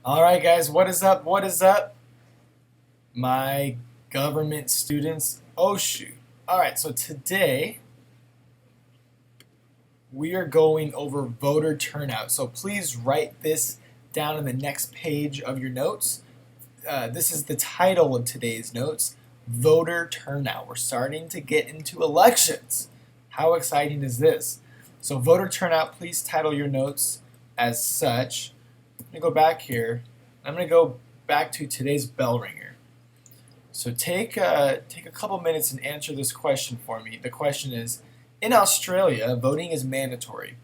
All right, guys, what is up? What is up? My government students. Oh, shoot. All right, so today we are going over voter turnout. So please write this down in the next page of your notes. This is the title of today's notes, Voter Turnout. We're starting to get into elections. How exciting is this? So voter turnout, please title your notes as such. I'm going to go back here. I'm going to go back to today's bell ringer. So take a couple minutes and answer this question for me. The question is, in Australia, voting is mandatory.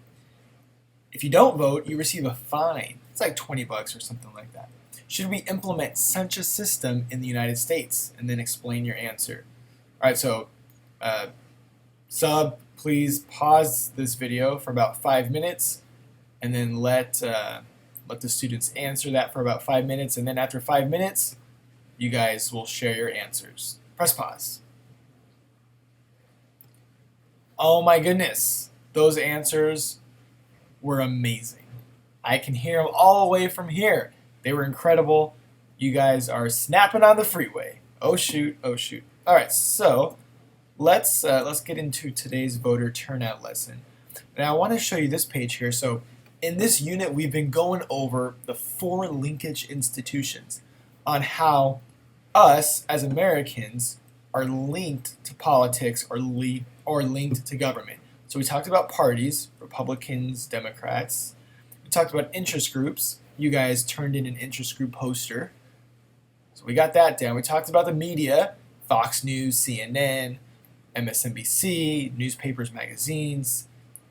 If you don't vote, you receive a fine. It's like $20 or something like that. Should we implement such a system in the United States? And then explain your answer. All right, so please pause this video for about 5 minutes, and then let the students answer that for about 5 minutes, and then after 5 minutes, you guys will share your answers. Press pause. Oh my goodness, those answers were amazing. I can hear them all the way from here. They were incredible. You guys are snapping on the freeway. Oh shoot, oh shoot. All right, so let's get into today's voter turnout lesson. Now I want to show you this page here. So in this unit, we've been going over the 4 linkage institutions on how us as Americans are linked to politics or linked to government. So we talked about parties, Republicans, Democrats. We talked about interest groups. You guys turned in an interest group poster. So we got that down. We talked about the media, Fox News, CNN, MSNBC, newspapers, magazines,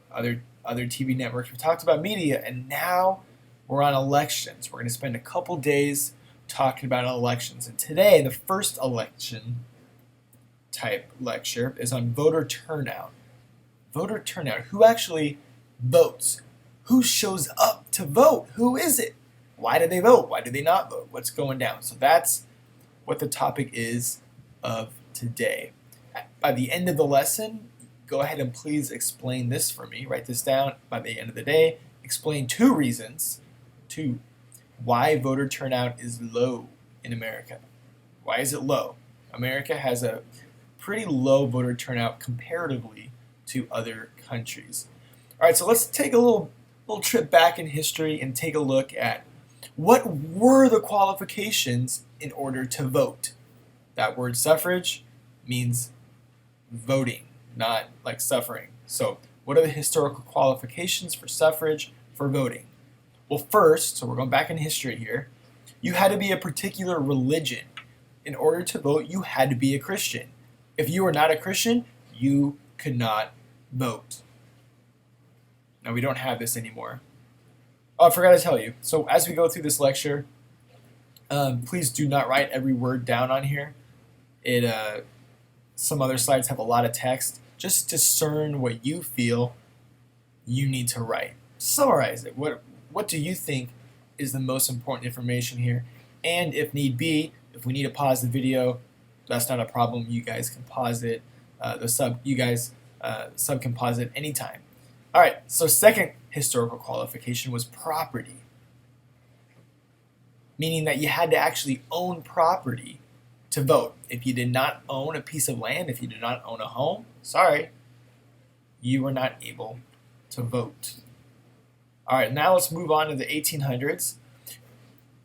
other TV networks. We talked about media, and now we're on elections. We're going to spend a couple days talking about elections. And today, the first election type lecture is on voter turnout. Voter turnout. Who actually votes? Who shows up to vote? Who is it? Why do they vote? Why do they not vote? What's going down? So that's what the topic is of today. By the end of the lesson, go ahead and please explain this for me. Write this down. By the end of the day, explain 2 reasons why voter turnout is low in America. Why is it low? America has a pretty low voter turnout comparatively to other countries. All right, so let's take a little trip back in history and take a look at what were the qualifications in order to vote. That word suffrage means voting, not like suffering. So what are the historical qualifications for suffrage, for voting? Well, first, so we're going back in history here, you had to be a particular religion. In order to vote, you had to be a Christian. If you were not a Christian, you could not vote. Now, we don't have this anymore. Oh, I forgot to tell you. So as we go through this lecture, please do not write every word down on here. Some other slides have a lot of text. Just discern what you feel you need to write. Summarize it. What do you think is the most important information here? And if need be, if we need to pause the video, that's not a problem. You guys can pause it. Sub can pause it anytime. All right, so second historical qualification was property, meaning that you had to actually own property to vote. If you did not own a piece of land, if you did not own a home, sorry, you were not able to vote. All right, now let's move on to the 1800s.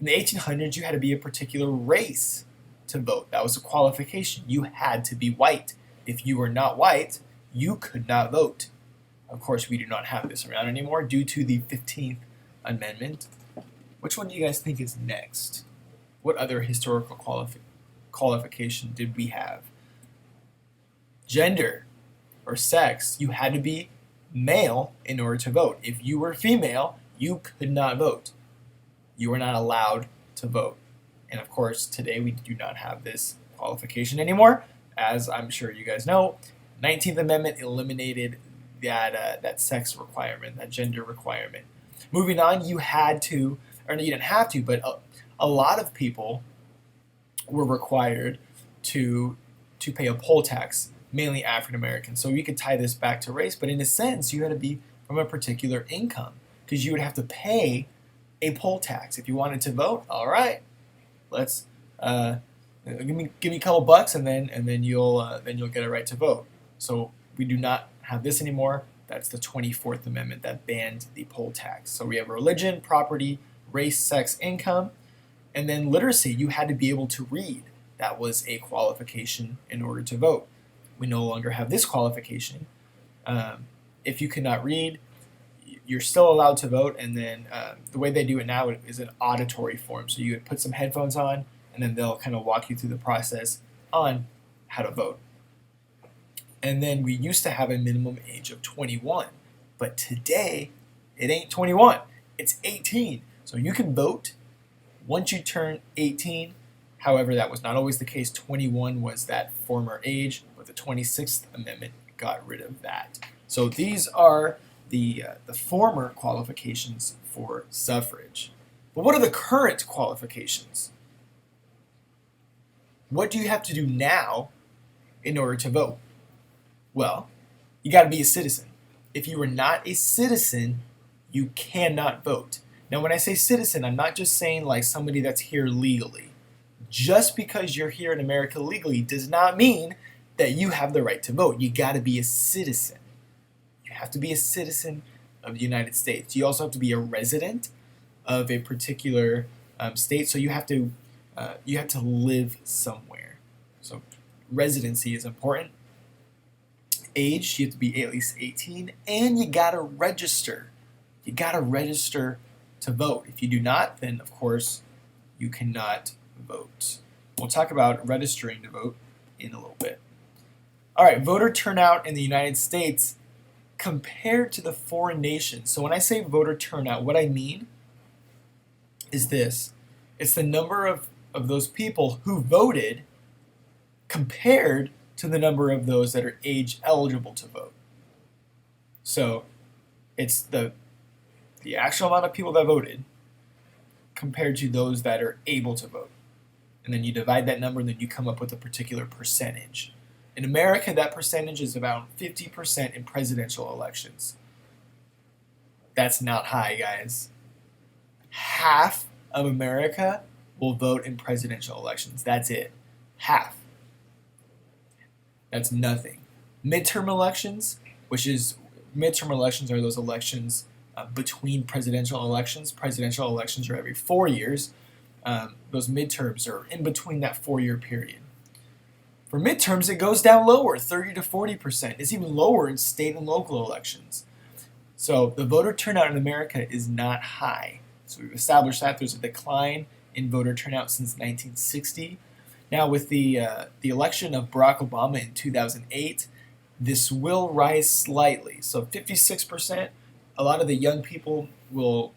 In the 1800s, you had to be a particular race to vote. That was a qualification. You had to be white. If you were not white, you could not vote. Of course, we do not have this around anymore due to the 15th Amendment. Which one do you guys think is next? What other historical qualification did we have? Gender or sex. You had to be male in order to vote. If you were female, you could not vote. You were not allowed to vote. And of course, today we do not have this qualification anymore. As I'm sure you guys know, 19th Amendment eliminated that sex requirement, that gender requirement. Moving on, you had to, or you didn't have to, but a lot of people were required to pay a poll tax, mainly African Americans. So we could tie this back to race, but in a sense, you had to be from a particular income because you would have to pay a poll tax. If you wanted to vote, all right, let's give me a couple bucks, and then you'll get a right to vote. So we do not have this anymore. That's the 24th Amendment that banned the poll tax. So we have religion, property, race, sex, income, and then literacy. You had to be able to read. That was a qualification in order to vote. We no longer have this qualification. If you cannot read, you're still allowed to vote, and then the way they do it now is an auditory form. So you would put some headphones on, and then they'll kind of walk you through the process on how to vote. And then we used to have a minimum age of 21, but today it ain't 21, it's 18. So you can vote once you turn 18. However, that was not always the case. 21 was that former age, but the 26th Amendment got rid of that. So these are the former qualifications for suffrage. But what are the current qualifications? What do you have to do now in order to vote? Well, you got to be a citizen. If you are not a citizen, you cannot vote. Now, when I say citizen, I'm not just saying like somebody that's here legally. Just because you're here in America legally does not mean that you have the right to vote. You got to be a citizen. You have to be a citizen of the United States. You also have to be a resident of a particular state. So you have to live somewhere. So residency is important. Age, you have to be at least 18, and you got to register. You got to register to vote. If you do not, then of course you cannot vote. We'll talk about registering to vote in a little bit. All right, voter turnout in the United States compared to the foreign nations. So when I say voter turnout, what I mean is this. It's the number of those people who voted compared to the number of those that are age eligible to vote. So it's the actual amount of people that voted compared to those that are able to vote. And then you divide that number, and then you come up with a particular percentage. In America, that percentage is about 50% in presidential elections. That's not high, guys. Half of America will vote in presidential elections. That's it. Half. That's nothing. Midterm elections are those elections between presidential elections. Presidential elections are every 4 years. Those midterms are in between that 4-year period. For midterms, it goes down lower, 30 to 40%. It's even lower in state and local elections. So the voter turnout in America is not high. So we've established that there's a decline in voter turnout since 1960. Now with the election of Barack Obama in 2008, this will rise slightly. So 56%, a lot of the young people will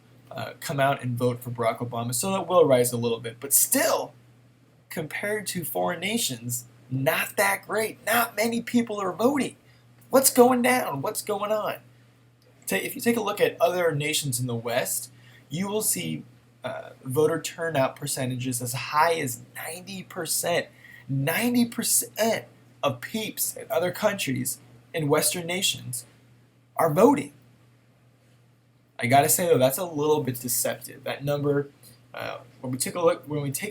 come out and vote for Barack Obama. So that will rise a little bit. But still, compared to foreign nations, not that great. Not many people are voting. What's going down? What's going on? If you take a look at other nations in the West, you will see voter turnout percentages as high as 90%. 90% of peeps in other countries in Western nations are voting. I gotta say though, that's a little bit deceptive. That number, when we take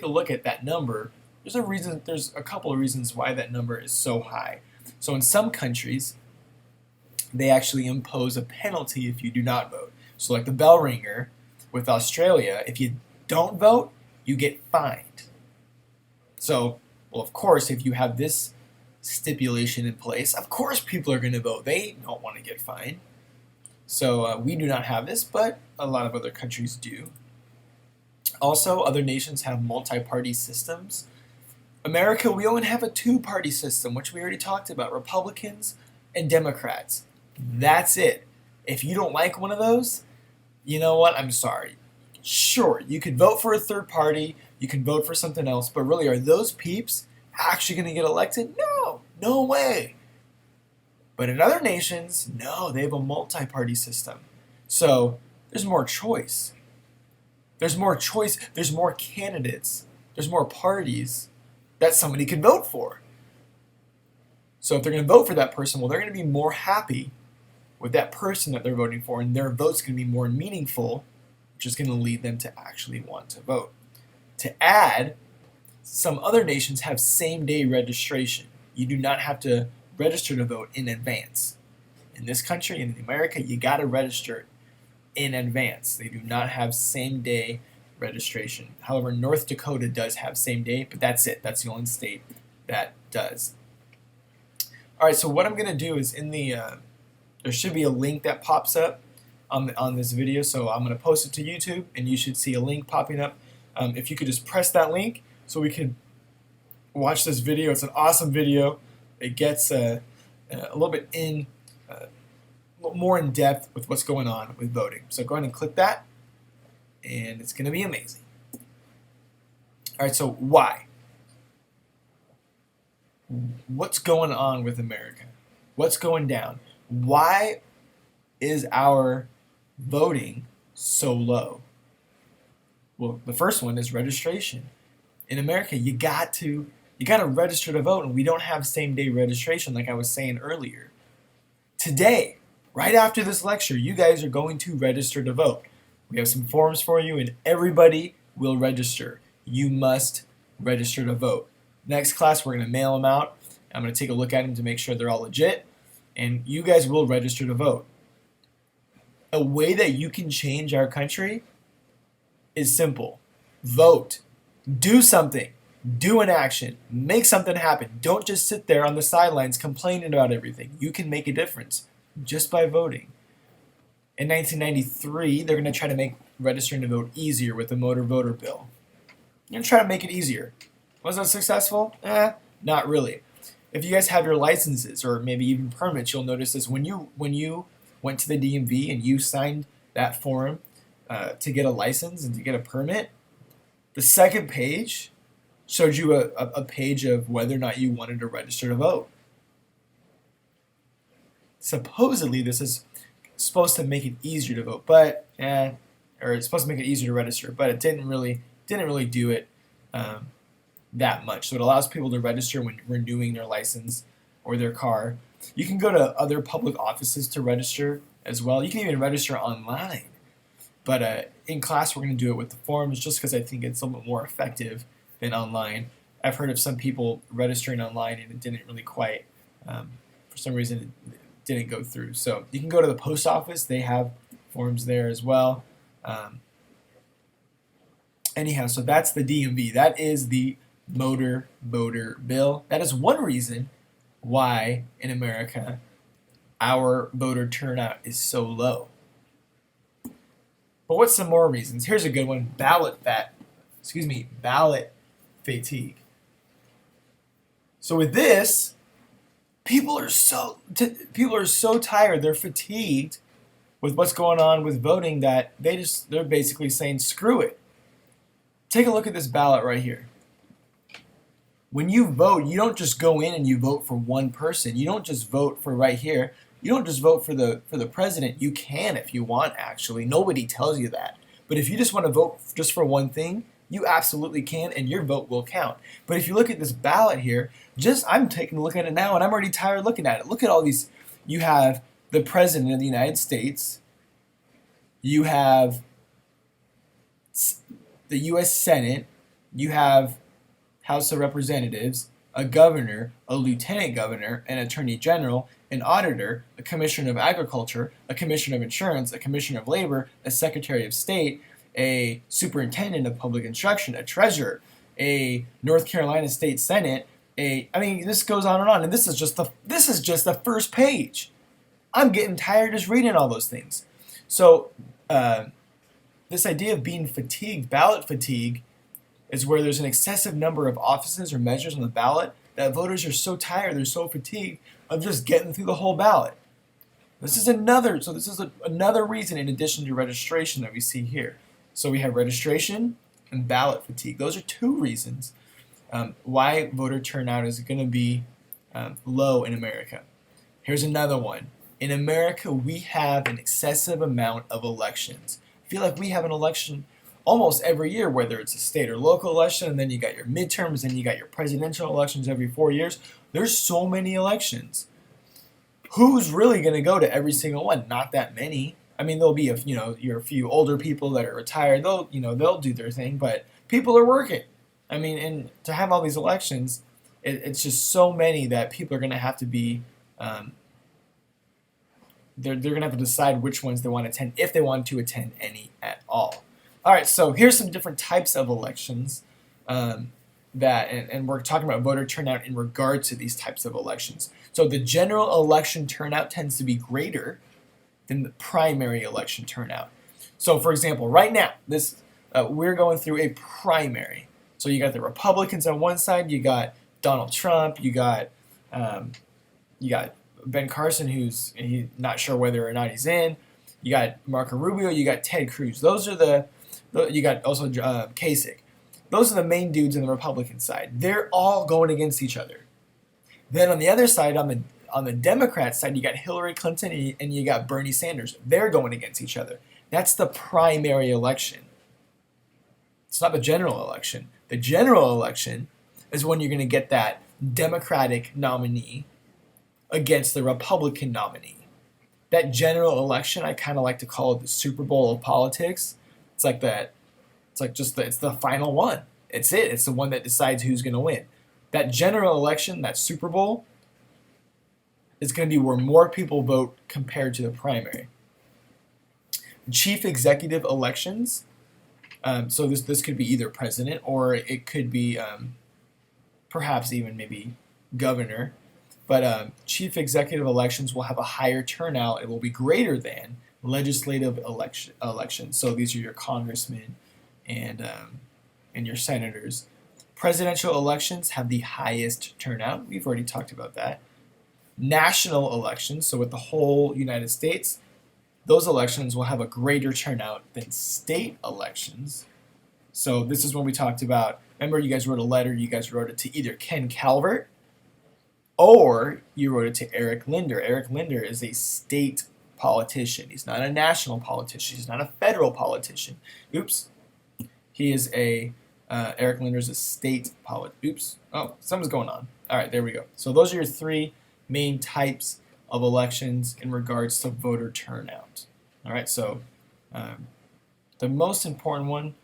a look at that number, there's a couple of reasons why that number is so high. So in some countries, they actually impose a penalty if you do not vote. So like the bell ringer with Australia, if you don't vote, you get fined. So, well, of course, if you have this stipulation in place, of course people are going to vote. They don't want to get fined. So we do not have this, but a lot of other countries do. Also, other nations have multi-party systems. America, we only have a two-party system, which we already talked about, Republicans and Democrats. That's it. If you don't like one of those, you know what? I'm sorry. Sure, you could vote for a third party, you can vote for something else, but really, are those peeps actually going to get elected? No, no way. But in other nations, no, they have a multi-party system. So there's more choice. There's more choice. There's more candidates. There's more parties that somebody can vote for. So if they're going to vote for that person, well, they're going to be more happy with that person that they're voting for, and their vote's going to be more meaningful which is going to lead them to actually want to vote. To add, some other nations have same-day registration. You do not have to register to vote in advance. In this country, in America, you got to register in advance. They do not have same-day registration. However, North Dakota does have same-day, but that's it. That's the only state that does. All right, so what I'm going to do is there should be a link that pops up on this video, so I'm going to post it to YouTube, and you should see a link popping up. If you could just press that link so we can watch this video. It's an awesome video. It gets a little bit more in depth with what's going on with voting. So go ahead and click that, and it's going to be amazing. All right, so why? What's going on with America? What's going down? Why is our voting so low? Well, the first one is registration. In America, you got to register to vote, and we don't have same-day registration like I was saying earlier. Today, right after this lecture, you guys are going to register to vote. We have some forms for you, and everybody will register. You must register to vote. Next class, we're going to mail them out. I'm going to take a look at them to make sure they're all legit, and you guys will register to vote. A way that you can change our country is simple. Vote. Do something. Do an action. Make something happen. Don't just sit there on the sidelines complaining about everything. You can make a difference just by voting. In 1993, they're going to try to make registering to vote easier with the Motor Voter Bill. You're going to try to make it easier. Was that successful? Not really. If you guys have your licenses or maybe even permits, you'll notice this. When you went to the DMV and you signed that form to get a license and to get a permit, the second page showed you a page of whether or not you wanted to register to vote. Supposedly, this is supposed to make it easier to vote, but or it's supposed to make it easier to register, but it didn't really do it that much. So it allows people to register when renewing their license or their car. You can go to other public offices to register as well. You can even register online. But in class, we're going to do it with the forms just because I think it's a little bit more effective than online. I've heard of some people registering online and it didn't really quite, for some reason, it didn't go through. So you can go to the post office. They have forms there as well. Anyhow, so that's the DMV. That is the Motor Voter Bill. That is one reason why in America our voter turnout is so low. But what's some more reasons? Here's a good one: ballot fatigue. So with this, people are so tired, they're fatigued with what's going on with voting that they're basically saying screw it. Take a look at this ballot right here. When you vote, you don't just go in and you vote for one person. You don't just vote for right here. You don't just vote for the president. You can if you want, actually. Nobody tells you that. But if you just want to vote just for one thing, you absolutely can, and your vote will count. But if you look at this ballot here, I'm taking a look at it now, and I'm already tired looking at it. Look at all these. You have the President of the United States. You have the U.S. Senate. You have House of Representatives, a governor, a lieutenant governor, an attorney general, an auditor, a commissioner of agriculture, a commissioner of insurance, a commissioner of labor, a secretary of state, a superintendent of public instruction, a treasurer, a North Carolina State Senate, this goes on, and this is just the first page. I'm getting tired just reading all those things. So this idea of being fatigued, ballot fatigue, is where there's an excessive number of offices or measures on the ballot that voters are so tired, they're so fatigued of just getting through the whole ballot. This is another reason in addition to registration that we see here. So we have registration and ballot fatigue. Those are two reasons why voter turnout is going to be low in America. Here's another one. In America, we have an excessive amount of elections. I feel like we have an election almost every year, whether it's a state or local election, and then you got your midterms, and you got your presidential elections every 4 years. There's so many elections. Who's really going to go to every single one? Not that many. I mean, there'll be a few older people that are retired. They'll do their thing, but people are working. I mean, and to have all these elections, it's just so many that people are going to have to be. They're going to have to decide which ones they want to attend, if they want to attend any at all. All right, so here's some different types of elections and we're talking about voter turnout in regard to these types of elections. So the general election turnout tends to be greater than the primary election turnout. So, for example, right now, we're going through a primary. So you got the Republicans on one side, you got Donald Trump, you got Ben Carson, who's not sure whether or not he's in. You got Marco Rubio, you got Ted Cruz. You got also Kasich. Those are the main dudes on the Republican side. They're all going against each other. Then on the other side, on the Democrat side, you got Hillary Clinton and you got Bernie Sanders. They're going against each other. That's the primary election. It's not the general election. The general election is when you're going to get that Democratic nominee against the Republican nominee. That general election, I kind of like to call it the Super Bowl of politics. It's like that. It's the final one. It's it. It's the one that decides who's going to win. That general election, that Super Bowl, is going to be where more people vote compared to the primary. Chief executive elections. So this could be either president or it could be perhaps even maybe governor. But chief executive elections will have a higher turnout. It will be greater than legislative elections. So these are your congressmen and your senators. Presidential elections have the highest turnout. We've already talked about that. National elections, so with the whole United States, those elections will have a greater turnout than state elections. So this is when we talked about, remember you guys wrote a letter, you guys wrote it to either Ken Calvert or you wrote it to Eric Linder. Eric Linder is a state politician. He's not a national politician. He's not a federal politician. Oops. He is Eric Linder is a state politician. Oops. Oh, something's going on. All right, there we go. So those are your three main types of elections in regards to voter turnout. All right, so the most important one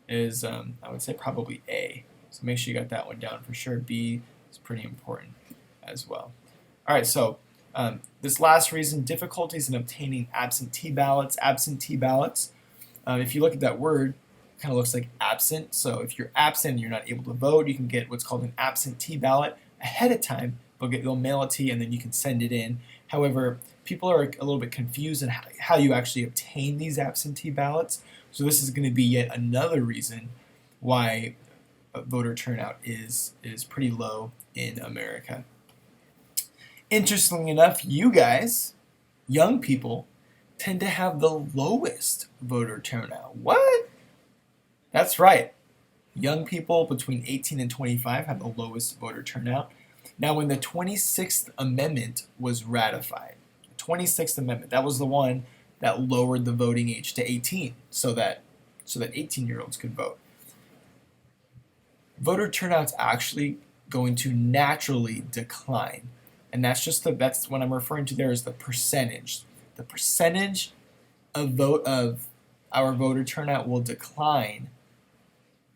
is, I would say, probably A. So make sure you got that one down for sure. B is pretty important as well. All right, so this last reason, difficulties in obtaining absentee ballots. Absentee ballots, if you look at that word, it kind of looks like absent. So if you're absent and you're not able to vote, you can get what's called an absentee ballot ahead of time. They'll mail it to you, and then you can send it in. However, people are a little bit confused on how you actually obtain these absentee ballots. So this is going to be yet another reason why voter turnout is pretty low in America. Interestingly enough, you guys, young people, tend to have the lowest voter turnout. What? That's right. Young people between 18 and 25 have the lowest voter turnout. Now, when the 26th Amendment was ratified, the 26th Amendment, that was the one that lowered the voting age to 18 so that 18-year-olds could vote. Voter turnout's actually going to naturally decline. And that's what I'm referring to there is the percentage. The percentage of our voter turnout will decline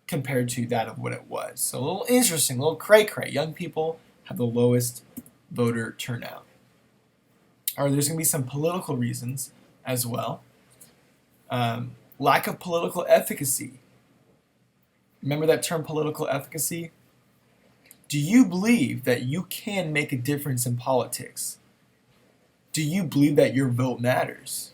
compared to that of what it was. So a little interesting, a little cray-cray. Young people have the lowest voter turnout. Or there's going to be some political reasons as well. Lack of political efficacy. Remember that term, political efficacy? Do you believe that you can make a difference in politics? Do you believe that your vote matters?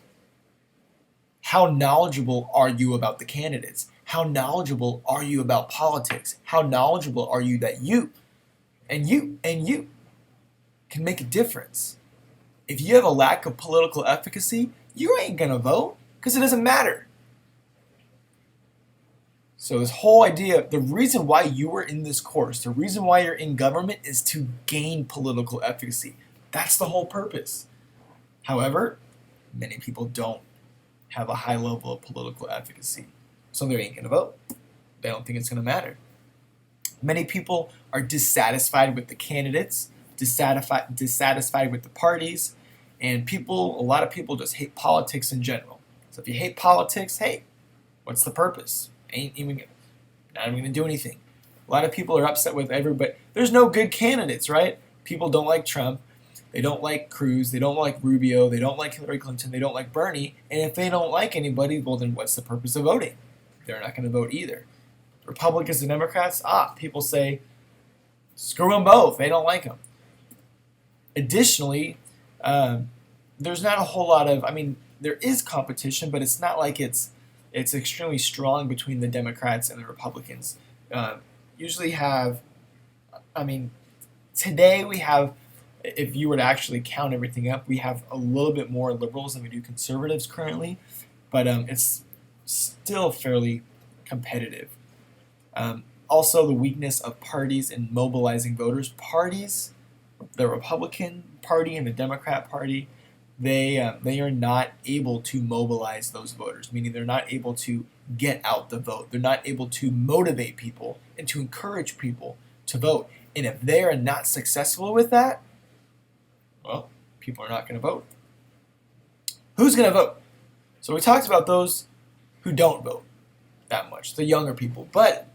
How knowledgeable are you about the candidates? How knowledgeable are you about politics? How knowledgeable are you that you can make a difference? If you have a lack of political efficacy, you ain't gonna vote because it doesn't matter. So this whole idea, the reason why you are in this course, the reason why you're in government is to gain political efficacy. That's the whole purpose. However, many people don't have a high level of political efficacy. So they ain't going to vote. They don't think it's going to matter. Many people are dissatisfied with the candidates, dissatisfied with the parties, And a lot of people just hate politics in general. So if you hate politics, hey, what's the purpose? Not even gonna do anything. A lot of people are upset with everybody. There's no good candidates, right? People don't like Trump. They don't like Cruz. They don't like Rubio. They don't like Hillary Clinton. They don't like Bernie. And if they don't like anybody, well, then what's the purpose of voting? They're not going to vote either. Republicans and Democrats, people say, screw them both. They don't like them. Additionally, there's not a whole lot of, there is competition, but it's not like it's extremely strong between the Democrats and the Republicans. Usually have, today we have, if you were to actually count everything up, we have a little bit more liberals than we do conservatives currently, but it's still fairly competitive. Also, the weakness of parties in mobilizing voters. Parties, the Republican Party and the Democrat Party, they are not able to mobilize those voters, meaning they're not able to get out the vote. They're not able to motivate people and to encourage people to vote. And if they are not successful with that, well, people are not going to vote. Who's going to vote? So we talked about those who don't vote that much, the younger people. But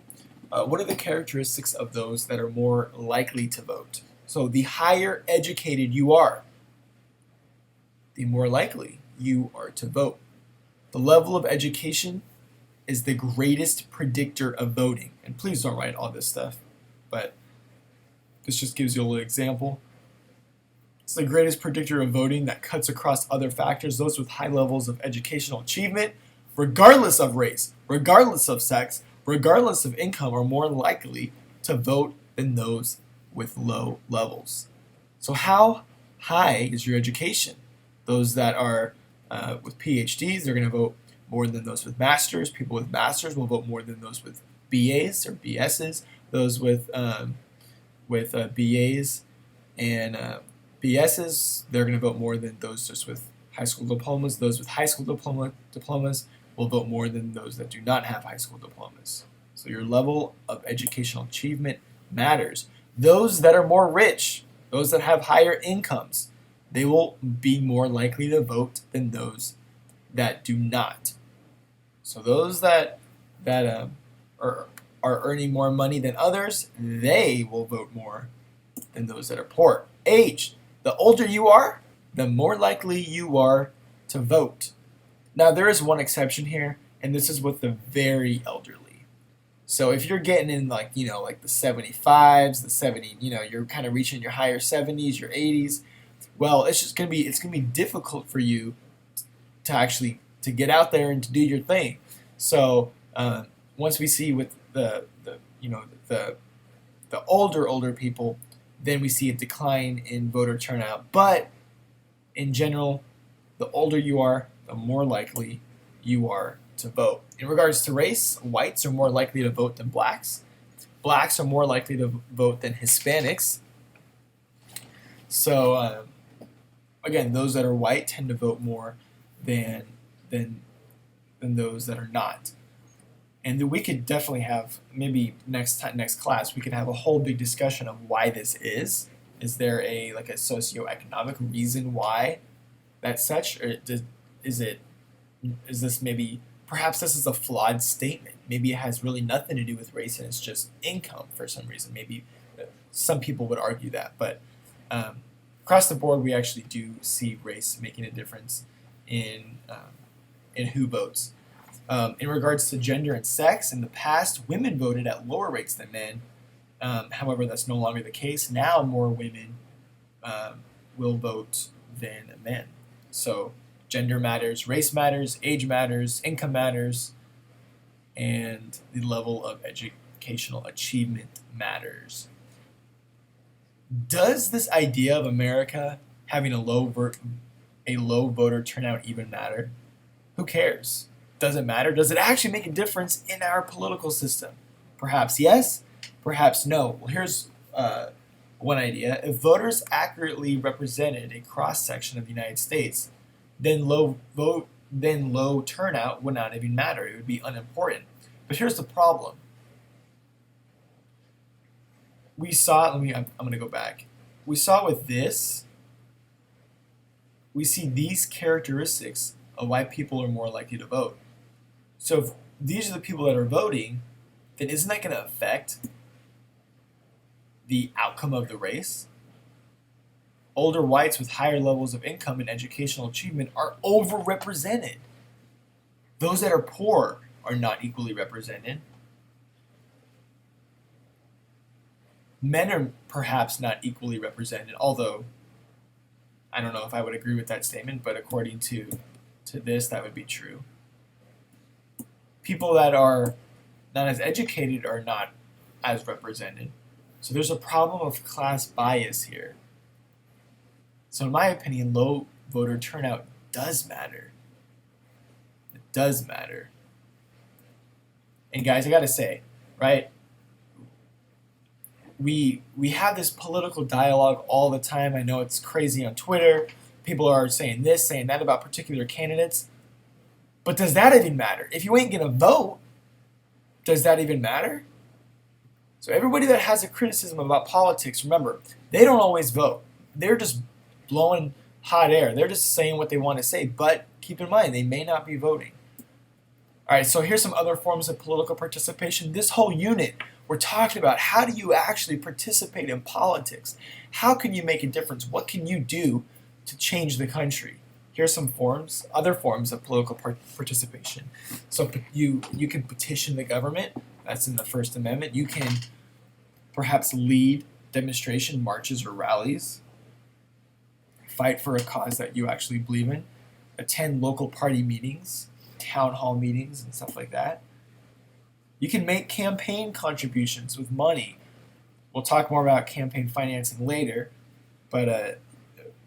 what are the characteristics of those that are more likely to vote? So the higher educated you are, the more likely you are to vote. The level of education is the greatest predictor of voting. And please don't write all this stuff, but this just gives you a little example. It's the greatest predictor of voting that cuts across other factors. Those with high levels of educational achievement, regardless of race, regardless of sex, regardless of income, are more likely to vote than those with low levels. So how high is your education? Those that are with PhDs, they're going to vote more than those with masters. People with masters will vote more than those with BAs or BSs. Those with BAs and BSs, they're going to vote more than those just with high school diplomas. Those with high school diplomas will vote more than those that do not have high school diplomas. So your level of educational achievement matters. Those that are more rich, those that have higher incomes, they will be more likely to vote than those that do not. So those that are earning more money than others, they will vote more than those that are poor. Age. The older you are, the more likely you are to vote. Now, there is one exception here, and this is with the very elderly. So if you're getting in like the 75s, the 70, you're kind of reaching your higher 70s, your 80s, well, it's going to be difficult for you to actually to get out there and to do your thing. So once we see with the older people, then we see a decline in voter turnout. But in general, the older you are, the more likely you are to vote. In regards to race, whites are more likely to vote than blacks. Blacks are more likely to vote than Hispanics. So again, those that are white tend to vote more than those that are not. And we could definitely have, maybe next class, we could have a whole big discussion of why this is. Is there a socioeconomic reason why that's such? Or is this maybe, perhaps this is a flawed statement. Maybe it has really nothing to do with race and it's just income for some reason. Maybe some people would argue that. But across the board, we actually do see race making a difference in who votes. In regards to gender and sex, in the past, women voted at lower rates than men. However, that's no longer the case. Now more women will vote than men. So gender matters, race matters, age matters, income matters, and the level of educational achievement matters. Does this idea of America having a low voter turnout even matter? Who cares? Does it matter? Does it actually make a difference in our political system? Perhaps yes, perhaps no. Well, here's one idea. If voters accurately represented a cross-section of the United States, then low turnout would not even matter. It would be unimportant. But here's the problem. We saw, I'm going to go back. We saw with this, we see these characteristics of why people are more likely to vote. So if these are the people that are voting, then isn't that going to affect the outcome of the race? Older whites with higher levels of income and educational achievement are overrepresented. Those that are poor are not equally represented. Men are perhaps not equally represented, although I don't know if I would agree with that statement, but according to this, that would be true. People that are not as educated are not as represented. So there's a problem of class bias here. So in my opinion, low voter turnout does matter. It does matter. And guys, I gotta say, right? We have this political dialogue all the time. I know it's crazy on Twitter. People are saying this, saying that about particular candidates. But does that even matter? If you ain't gonna vote, does that even matter? So everybody that has a criticism about politics, remember, they don't always vote. They're just blowing hot air. They're just saying what they want to say. But keep in mind, they may not be voting. All right, so here's some other forms of political participation. This whole unit, we're talking about how do you actually participate in politics? How can you make a difference? What can you do to change the country? Here's some forms, other forms of political participation. So you can petition the government. That's in the First Amendment. You can perhaps lead demonstration marches or rallies. Fight for a cause that you actually believe in. Attend local party meetings, town hall meetings, and stuff like that. You can make campaign contributions with money. We'll talk more about campaign financing later, but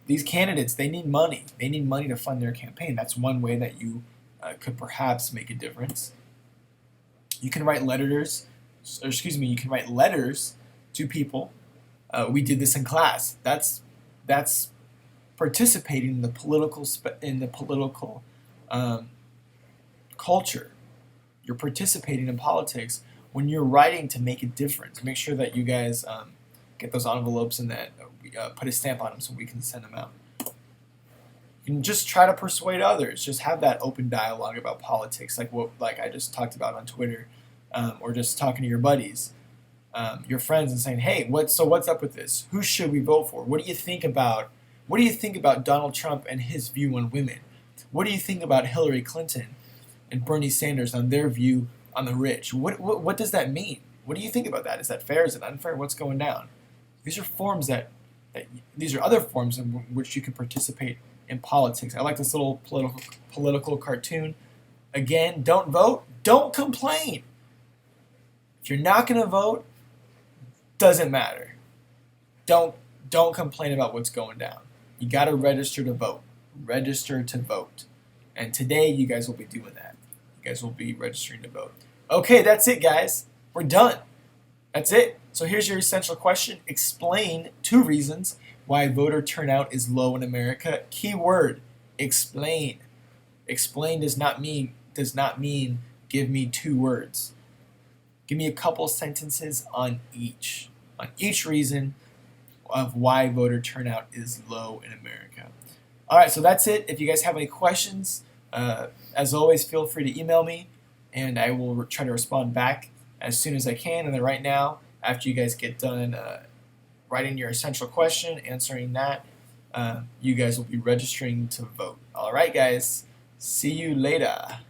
these candidates, they need money. They need money to fund their campaign. That's one way that you could perhaps make a difference. You can write letters, you can write letters to people. We did this in class. That's participating in the political culture. You're participating in politics when you're writing to make a difference. Make sure that you guys get those envelopes and that we put a stamp on them so we can send them out. You can just try to persuade others. Just have that open dialogue about politics, like I just talked about on Twitter, or just talking to your buddies, your friends, and saying, "Hey, what's up with this? Who should we vote for? What do you think about Donald Trump and his view on women? What do you think about Hillary Clinton and Bernie Sanders on their view on the rich? What does that mean? What do you think about that? Is that fair? Is it unfair? What's going down?" These are forms these are other forms in which you can participate in politics. I like this little political cartoon. Again, don't vote, don't complain. If you're not going to vote, doesn't matter. Don't complain about what's going down. You got to register to vote. Register to vote. And today, you guys will be doing that. You guys will be registering to vote. Okay, that's it, guys. We're done. That's it. So here's your essential question. Explain 2 reasons why voter turnout is low in America. Keyword, explain. Explain does not mean give me 2 words. Give me a couple sentences on each reason of why voter turnout is low in America. All right, so that's it. If you guys have any questions, as always, feel free to email me, and I will try to respond back as soon as I can. And then right now, after you guys get done writing your essential question, answering that, you guys will be registering to vote. All right, guys. See you later.